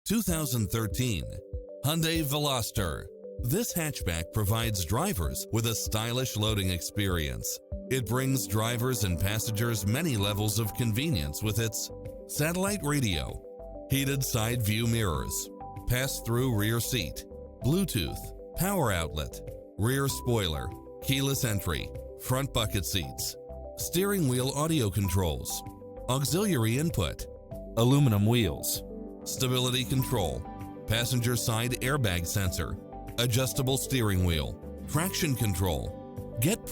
2013 Hyundai Veloster. This hatchback provides drivers with a stylish loading experience. It brings drivers and passengers many levels of convenience with its satellite radio, heated side view mirrors, pass-through rear seat, Bluetooth, power outlet, rear spoiler, keyless entry, front bucket seats, steering wheel audio controls, auxiliary input, aluminum wheels, stability control, passenger side airbag sensor, adjustable steering wheel, traction control. Get